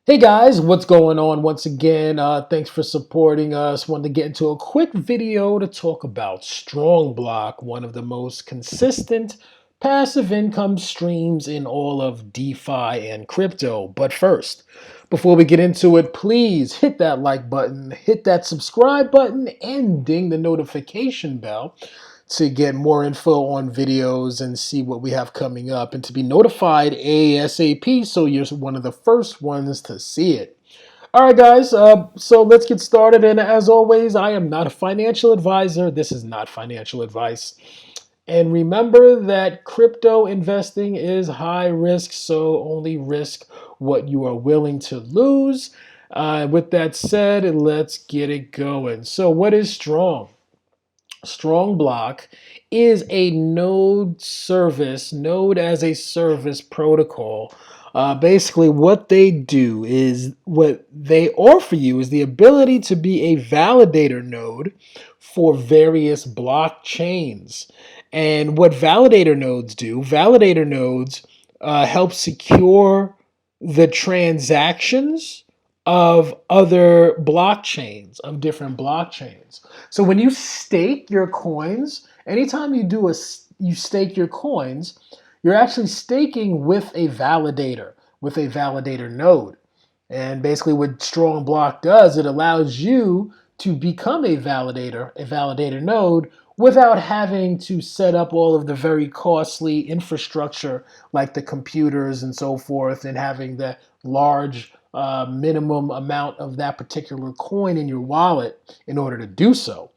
Hey guys, what's going on once again? Thanks for supporting us. Wanted to get into a quick video to talk about Strong Block, one of the most consistent passive income streams in all of DeFi and crypto. But first, before we get into it, please hit that like button, hit that subscribe button, and ding the notification bell to get more info on videos and see what we have coming up and to be notified ASAP so you're one of the first ones to see it. All right, guys, so let's get started. And as always, I am not a financial advisor. This is not financial advice. And remember that crypto investing is high risk, so only risk what you are willing to lose. With that said, let's get it going. So, what is Strong? Strong Block is a node as a service protocol. Basically, what they do is what they offer you is the ability to be a validator node for various blockchains. And what validator nodes help secure the transactions of other blockchains, of different blockchains. So when you stake your coins, anytime you stake your coins, you're actually staking with a validator node. And basically what Strong Block does, it allows you to become a validator node without having to set up all of the very costly infrastructure like the computers and so forth and having the large minimum amount of that particular coin in your wallet in order to do so.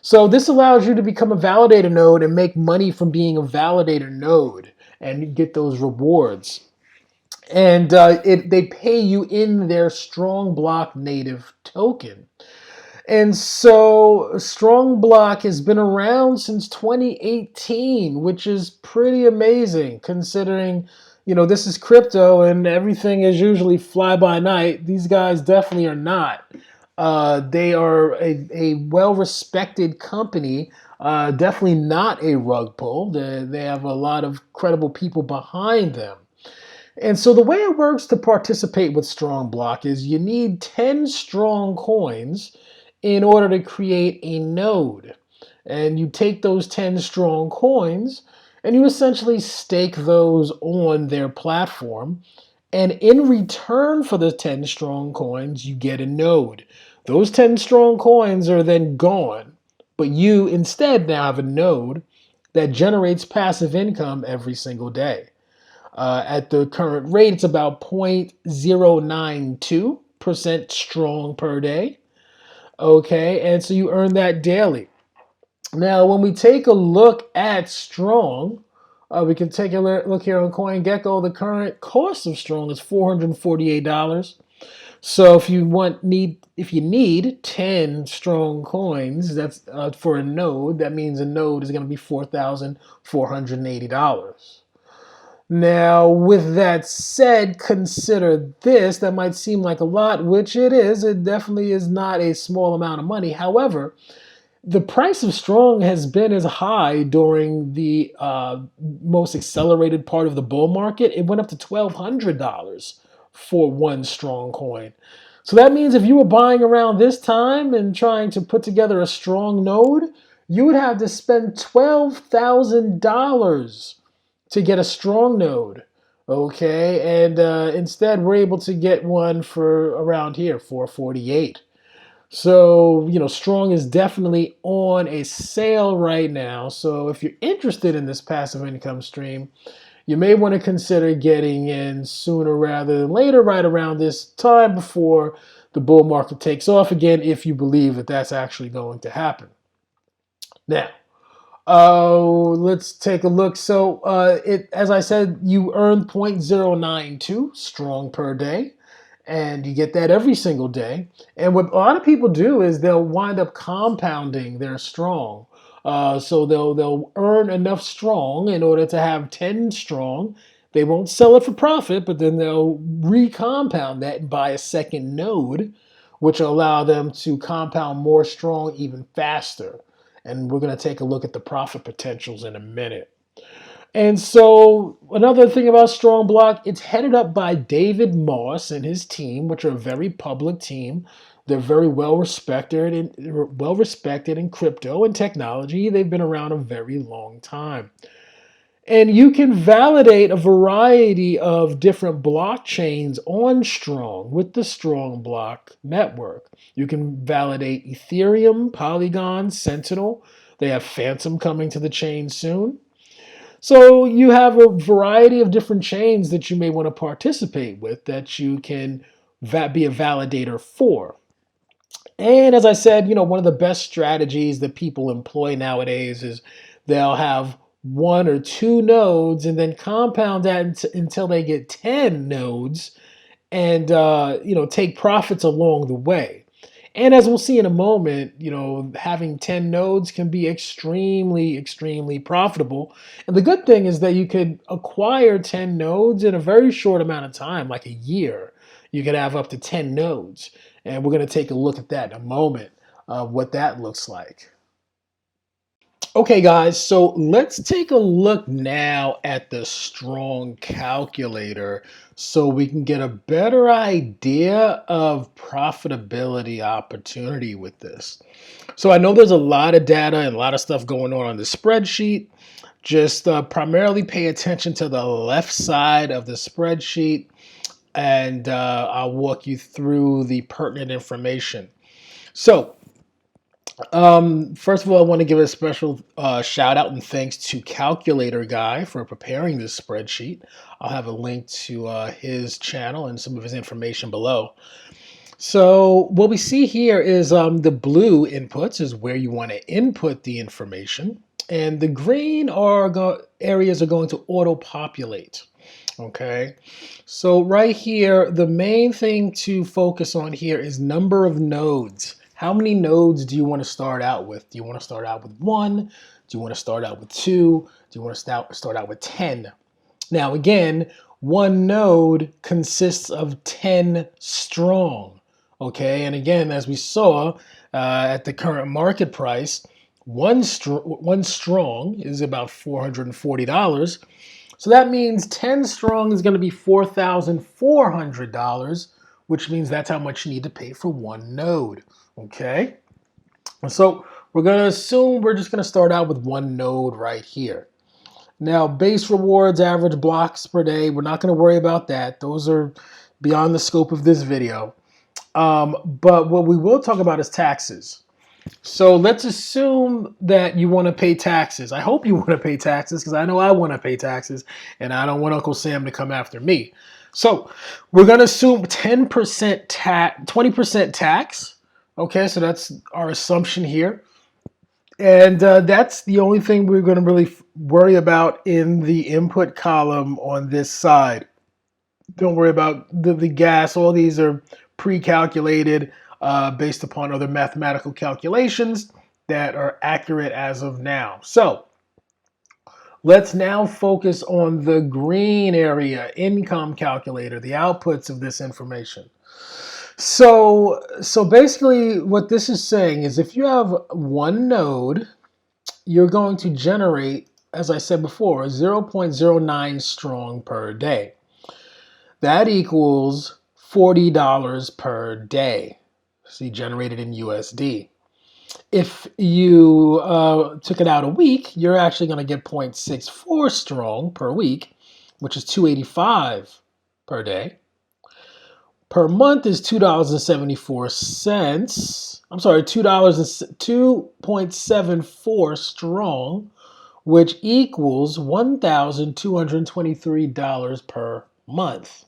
So this allows you to become a validator node and make money from being a validator node and get those rewards. And they pay you in their Strong Block native token. And so Strong Block has been around since 2018, which is pretty amazing considering, this is crypto and everything is usually fly by night. These guys definitely are not. They are a well respected company, definitely not a rug pull. They have a lot of credible people behind them. And so the way it works to participate with Strong Block is you need 10 strong coins in order to create a node. And you take those 10 strong coins and you essentially stake those on their platform. And in return for the 10 strong coins, you get a node. Those 10 strong coins are then gone, but you instead now have a node that generates passive income every single day. At the current rate, it's about 0.092% strong per day. Okay, and so you earn that daily. Now, when we take a look at Strong, we can take a look here on CoinGecko. The current cost of Strong is $448. So if you need 10 strong coins, that's for a node. That means a node is going to be $4,480. Now, with that said, consider this. That might seem like a lot, which it is. It definitely is not a small amount of money. However, the price of Strong has been as high during the most accelerated part of the bull market. It went up to $1,200 for one Strong coin. So that means if you were buying around this time and trying to put together a Strong node, you would have to spend $12,000 to get a Strong node. Okay, and instead we're able to get one for around here, 448. So, Strong is definitely on a sale right now. So, if you're interested in this passive income stream, you may want to consider getting in sooner rather than later, right around this time before the bull market takes off again, if you believe that that's actually going to happen. Now, let's take a look. So, as I said, you earn 0.092 Strong per day and you get that every single day. And what a lot of people do is they'll wind up compounding their Strong. So they'll earn enough Strong in order to have 10 Strong. They won't sell it for profit, but then they'll recompound that and buy a second node, which will allow them to compound more Strong even faster. And we're going to take a look at the profit potentials in a minute. And so another thing about Strong Block, it's headed up by David Moss and his team, which are a very public team. They're very well respected in crypto and technology. They've been around a very long time. And you can validate a variety of different blockchains on Strong with the Strong Block network. You can validate Ethereum, Polygon, Sentinel. They have Phantom coming to the chain soon. So you have a variety of different chains that you may want to participate with that you can be a validator for. And as I said, one of the best strategies that people employ nowadays is they'll have one or two nodes and then compound that until they get 10 nodes and take profits along the way. And as we'll see in a moment, having 10 nodes can be extremely, extremely profitable. And the good thing is that you could acquire 10 nodes in a very short amount of time, like a year. You could have up to 10 nodes. And we're going to take a look at that in a moment, what that looks like. Okay, guys, so let's take a look now at the Strong calculator so we can get a better idea of profitability opportunity with this. So I know there's a lot of data and a lot of stuff going on the spreadsheet. Just primarily pay attention to the left side of the spreadsheet, and I'll walk you through the pertinent information. So first of all, I want to give a special shout out and thanks to Calculator Guy for preparing this spreadsheet. I'll have a link to his channel and some of his information below. So what we see here is the blue inputs is where you want to input the information, and the green areas are going to auto-populate. Okay, so right here, the main thing to focus on here is number of nodes. How many nodes do you want to start out with? Do you want to start out with 1? Do you want to start out with 2? Do you want to start out with 10? Now again, one node consists of 10 strong. Okay, and again, as we saw at the current market price, one strong is about $440. So that means 10 strong is going to be $4,400, which means that's how much you need to pay for one node. Okay, so we're going to assume we're just going to start out with one node right here. Now, base rewards, average blocks per day, we're not going to worry about that. Those are beyond the scope of this video. But what we will talk about is taxes. So let's assume that you want to pay taxes. I hope you want to pay taxes because I know I want to pay taxes and I don't want Uncle Sam to come after me. So we're going to assume 10% tax, 20% tax. Okay, so that's our assumption here. And that's the only thing we're going to really worry about in the input column on this side. Don't worry about the gas. All these are pre-calculated based upon other mathematical calculations that are accurate as of now. So let's now focus on the green area, income calculator, the outputs of this information. So basically what this is saying is if you have one node, you're going to generate, as I said before, 0.09 strong per day. That equals $40 per day. So you generate it in USD. If you took it out a week, you're actually going to get 0.64 strong per week, which is $2.85 per day. Per month is $2.74. I'm sorry, $2.74 strong, which equals $1,223 per month.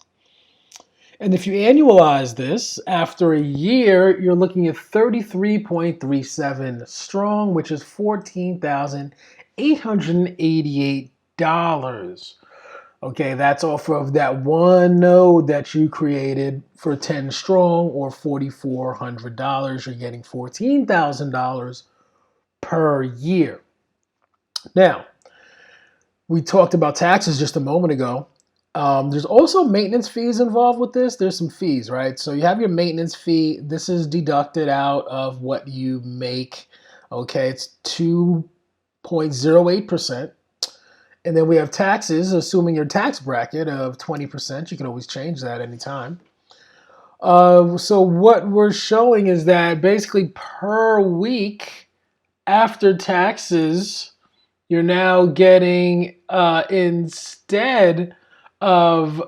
And if you annualize this, after a year, you're looking at 33.37 strong, which is $14,888. Okay, that's off of that one node that you created for 10 strong or $4,400. You're getting $14,000 per year. Now, we talked about taxes just a moment ago. There's also maintenance fees involved with this. There's some fees, right? So you have your maintenance fee. This is deducted out of what you make. Okay, it's 2.08%. And then we have taxes, assuming your tax bracket of 20%. You can always change that anytime. So what we're showing is that basically per week after taxes, you're now getting instead of,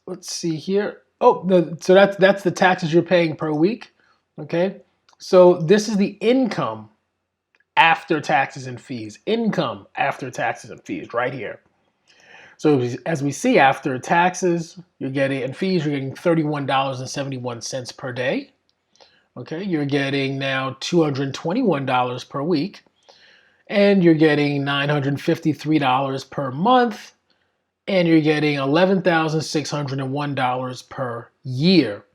let's see here. So that's the taxes you're paying per week. Okay, so this is the income after taxes and fees. Income after taxes and fees, right here. So as we see, after taxes, you're getting and fees, you're getting $31.71 per day. Okay, you're getting now $221 per week, and you're getting $953 per month, and you're getting $11,601 per year.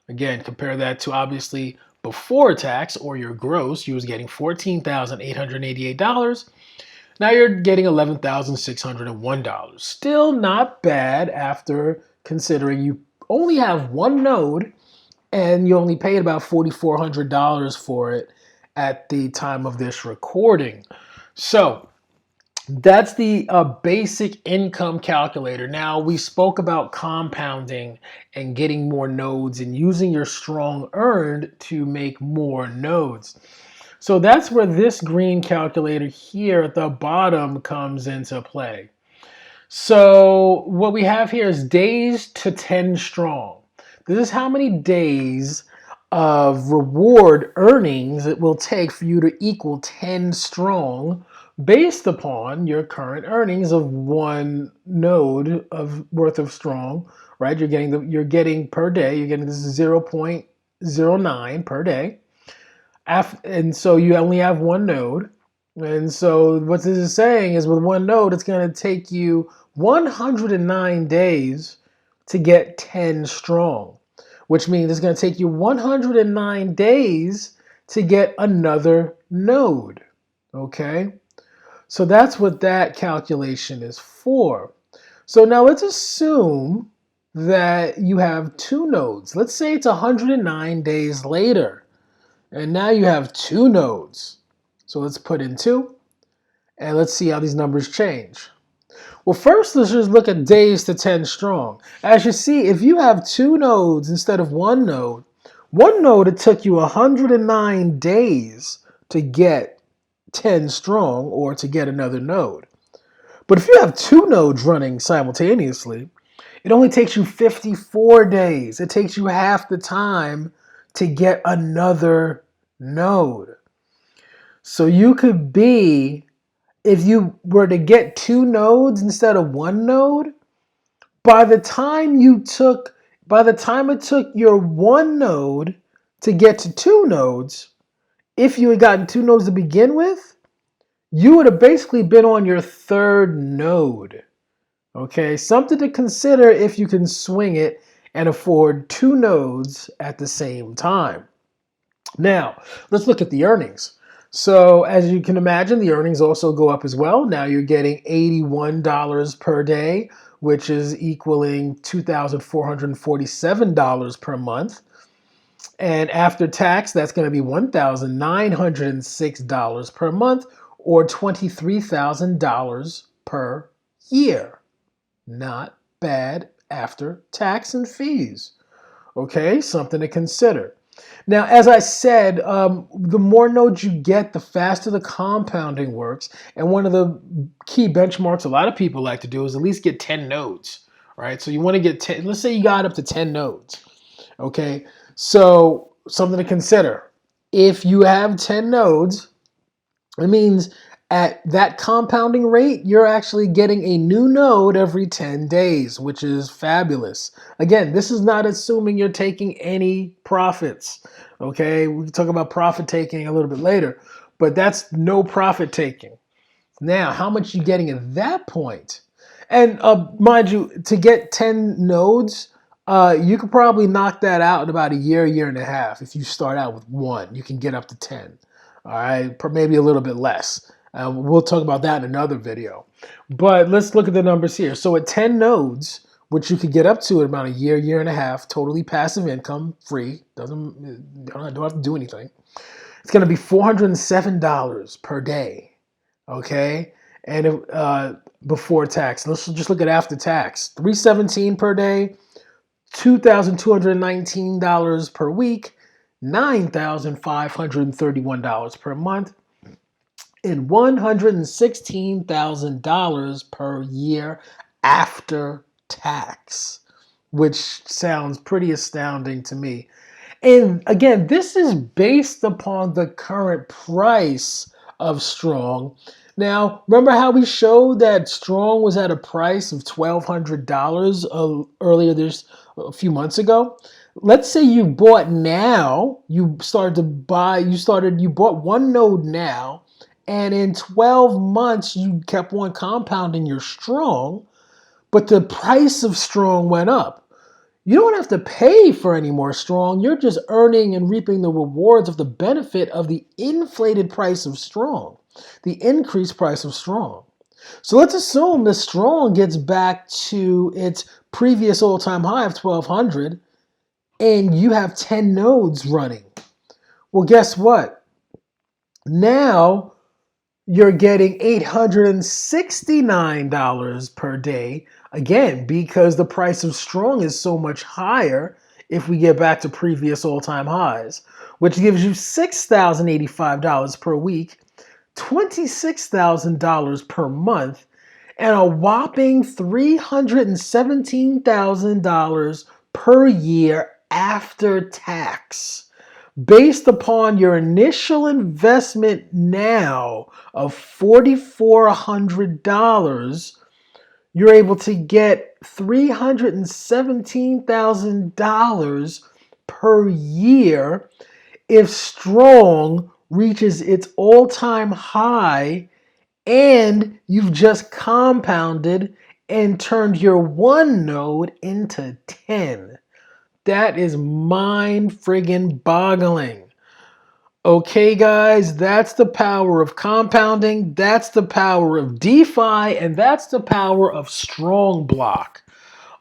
Again, compare that to obviously before tax or your gross, you was getting $14,888. Now you're getting $11,601. Still not bad after considering you only have one node and you only paid about $4,400 for it at the time of this recording. So that's the basic income calculator. Now, we spoke about compounding and getting more nodes and using your strong earned to make more nodes. So that's where this green calculator here at the bottom comes into play. So what we have here is days to 10 strong. This is how many days of reward earnings it will take for you to equal 10 strong based upon your current earnings of one node of worth of strong, right? You're getting per day, you're getting this 0.09 per day. And so you only have one node. And so what this is saying is with one node, it's going to take you 109 days to get 10 strong, which means it's going to take you 109 days to get another node. Okay? So that's what that calculation is for. So now let's assume that you have two nodes. Let's say it's 109 days later. And now you have two nodes. So let's put in 2, and let's see how these numbers change. Well, first, let's just look at days to 10 strong. As you see, if you have two nodes instead of one node, it took you 109 days to get 10 strong or to get another node. But if you have two nodes running simultaneously, it only takes you 54 days. It takes you half the time to get another node. So you could be, if you were to get two nodes instead of one node, by the time it took your one node to get to two nodes, if you had gotten two nodes to begin with, you would have basically been on your third node. Okay, something to consider if you can swing it and afford two nodes at the same time. Now, let's look at the earnings. So as you can imagine, the earnings also go up as well. Now you're getting $81 per day, which is equaling $2,447 per month. And after tax, that's going to be $1,906 per month, or $23,000 per year. Not bad after tax and fees. Okay, something to consider. Now, as I said, the more nodes you get, the faster the compounding works. And one of the key benchmarks a lot of people like to do is at least get 10 nodes, right? So you want to get 10, let's say you got up to 10 nodes, okay? So something to consider. If you have 10 nodes, it means at that compounding rate, you're actually getting a new node every 10 days, which is fabulous. Again, this is not assuming you're taking any profits, okay? We can talk about profit taking a little bit later, but that's no profit taking. Now, how much you getting at that point? And mind you, to get 10 nodes, you could probably knock that out in about a year and a half. If you start out with one, you can get up to 10. All right, maybe a little bit less. We'll talk about that in another video. But let's look at the numbers here. So at 10 nodes, which you could get up to in about a year and a half, totally passive income, free, don't have to do anything. It's going to be $407 per day. Okay, and before tax. Let's just look at after tax. $317 per day, $2,219 per week, $9,531 per month, and $116,000 per year after tax, which sounds pretty astounding to me. And again, this is based upon the current price of Strong. Now, remember how we showed that Strong was at a price of $1,200 earlier a few months ago? Let's say you bought now, you bought one node now, and in 12 months you kept on compounding your Strong, but the price of Strong went up. You don't have to pay for any more Strong. You're just earning and reaping the rewards of the benefit of the inflated price of Strong, the increased price of Strong. So let's assume the Strong gets back to its previous all-time high of 1,200 and you have 10 nodes running. Well, guess what? Now you're getting $869 per day, again, because the price of Strong is so much higher if we get back to previous all-time highs, which gives you $6,085 per week, $26,000 per month, and a whopping $317,000 per year after tax. Based upon your initial investment now of $4,400, you're able to get $317,000 per year if Strong reaches its all-time high and you've just compounded and turned your one node into 10. That is mind friggin' boggling. Okay, guys, that's the power of compounding. That's the power of DeFi, and that's the power of Strong Block.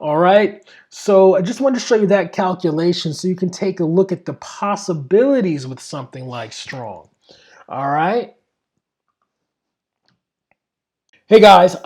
All right. So I just wanted to show you that calculation so you can take a look at the possibilities with something like Strong. All right. Hey guys,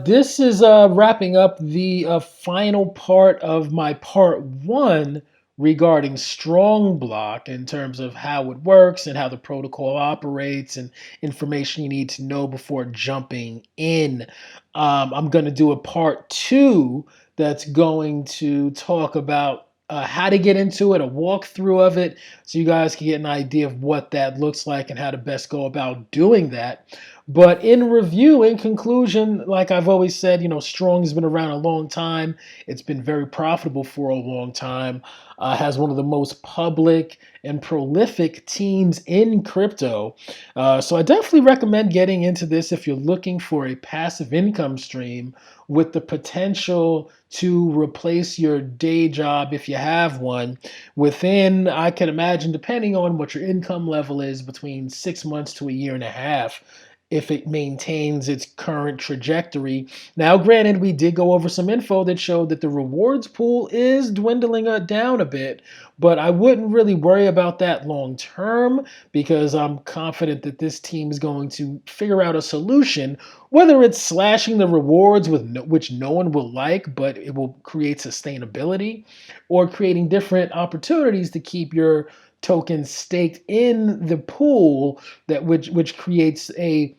this is wrapping up the final part of my part one regarding Strong Block in terms of how it works and how the protocol operates and information you need to know before jumping in. I'm going to do a part two that's going to talk about how to get into it, a walkthrough of it, so you guys can get an idea of what that looks like and how to best go about doing that. But in review, in conclusion, like I've always said, Strong has been around a long time. It's been very profitable for a long time. Has one of the most public and prolific teams in crypto. So I definitely recommend getting into this if you're looking for a passive income stream with the potential to replace your day job if you have one within, I can imagine, depending on what your income level is, between 6 months to a year and a half, if it maintains its current trajectory. Now, granted, we did go over some info that showed that the rewards pool is dwindling down a bit, but I wouldn't really worry about that long term because I'm confident that this team is going to figure out a solution, whether it's slashing the rewards which no one will like, but it will create sustainability, or creating different opportunities to keep your tokens staked in the pool that which creates the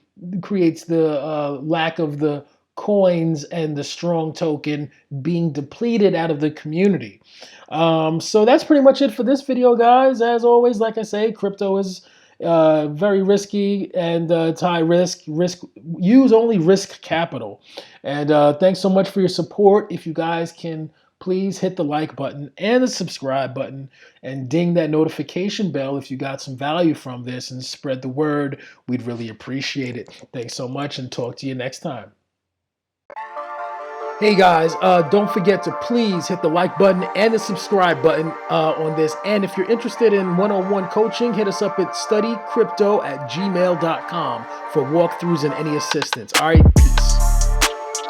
lack of the coins and the Strong token being depleted out of the community. So that's pretty much it for this video, guys. As always, like I say, crypto is very risky and it's high risk. Use only risk capital. And thanks so much for your support. If you guys can please hit the like button and the subscribe button and ding that notification bell if you got some value from this, and spread the word. We'd really appreciate it. Thanks so much, and talk to you next time. Hey guys, don't forget to please hit the like button and the subscribe button on this. And if you're interested in one-on-one coaching, hit us up at studycrypto@gmail.com for walkthroughs and any assistance. All right, peace.